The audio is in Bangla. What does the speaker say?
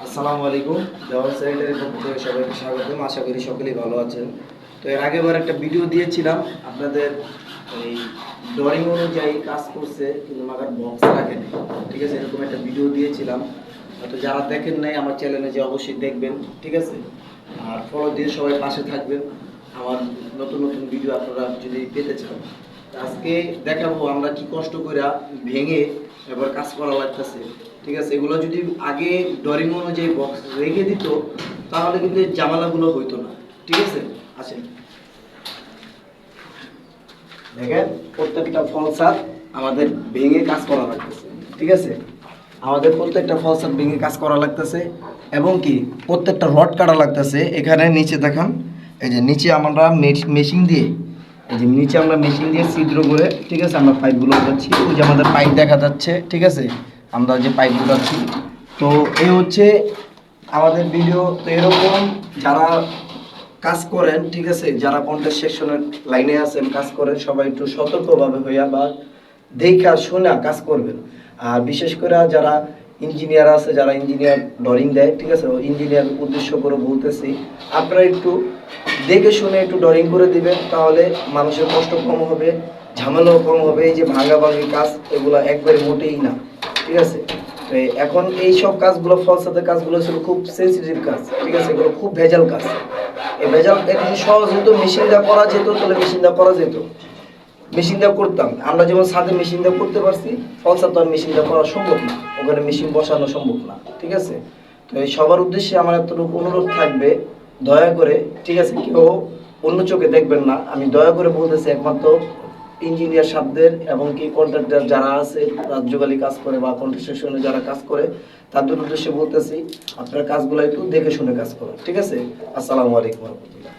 আসসালামু আলাইকুম। দেওয়াল স্যানিটারির পক্ষ থেকে সবাইকে স্বাগতম। আশা করি সকলেই ভালো আছেন। তো এর আগেবার একটা ভিডিও দিয়েছিলাম আপনাদের, এই ড্রয়িং অনুযায়ী কাজ করছে কিন্তু মাগার বক্স রাখেন, ঠিক আছে, এরকম একটা ভিডিও দিয়েছিলাম। তো যারা দেখেন নাই আমার চ্যানেলে যে অবশ্যই দেখবেন, ঠিক আছে, আর ফলো দিয়ে সবাই পাশে থাকবেন। আমার নতুন নতুন ভিডিও আপনারা যদি পেতে চান, আজকে দেখাবো আমরা কি কষ্ট করে ভেঙে এবার কাজ করা লাগতেছে, ঠিক আছে। এগুলো যদি আগে ড্রয়িং অনুযায়ী বক্স রেখে দিত তাহলে কিন্তু এই ঝামেলাগুলো হইতো না, ঠিক আছে। আসেন দেখেন, প্রত্যেকটা ফলসার আমাদের ভেঙে কাজ করা লাগতেছে, ঠিক আছে। আমাদের প্রত্যেকটা ফলসার ভেঙে কাজ করা লাগতেছে এবং কি প্রত্যেকটা রড কাটা লাগতেছে। এখানে নিচে দেখান, এই যে নিচে আমরা মেশিন দিয়ে, এই যে নিচে আমরা মেশিন দিয়ে ছিদ্র করে, ঠিক আছে, আমরা পাইপগুলো উঠাচ্ছি। ওই যে আমাদের পাইপ দেখা যাচ্ছে, ঠিক আছে, আমরা যে পাইপ উঠাচ্ছি। তো এই হচ্ছে আমাদের ভিডিও। তো এরকম যারা কাজ করেন, ঠিক আছে, যারা কন্টেস্ট সেকশনের লাইনে আছেন, কাজ করেন, সবাই একটু সতর্কভাবে হইয়া বা দেখা শোনা কাজ করবেন। আর বিশেষ করে যারা ইঞ্জিনিয়ার আছে, যারা ইঞ্জিনিয়ার ড্রয়িং দেয়, ঠিক আছে, ইঞ্জিনিয়ার উদ্দেশ্য করে বলতেছি, আপনারা একটু দেখে শুনে একটু ড্রয়িং করে দিবেন, তাহলে মানুষের কষ্ট কম হবে, ঝামেলাও কম হবে। এই যে ভাঙাভাঙি কাজ, এগুলো একবারে মোটেই না, ঠিক আছে। তো এখন এই সব কাজগুলো, ফলসাতে কাজগুলো ছিল খুব সেন্সিটিভ কাজ, ঠিক আছে, এগুলো খুব ভেজাল কাজ। এই ভেজাল এটা যদি সহজ হতো, মেশিন দিয়ে করা যেত, তাহলে মেশিন দিয়ে করা যেত, মেশিন দিয়ে করতাম। আমরা যেমন ছাদে মেশিন দিয়ে করতে পারছি, ফলসা তো আর মেশিন দিয়ে করা সম্ভব না, ওখানে মেশিন বসানো সম্ভব না, ঠিক আছে। তো এই সবার উদ্দেশ্যে আমার এতটুকু অনুরোধ থাকবে, দয়া করে, ঠিক আছে, কেউ অন্য চোখে দেখবেন না। আমি দয়া করে বলতেছি, একমাত্র ইঞ্জিনিয়ার সাহেবদের এবং কি কন্ট্রাক্টর যারা আছে, রাজ্যকালী কাজ করে বা কন্ট্রাকশনে যারা কাজ করে, তাদের উদ্দেশ্যে বলতেছি, আপনারা কাজগুলো একটু দেখে শুনে কাজ করুন, ঠিক আছে। আসসালামু আলাইকুম রহমতুল্লাহ।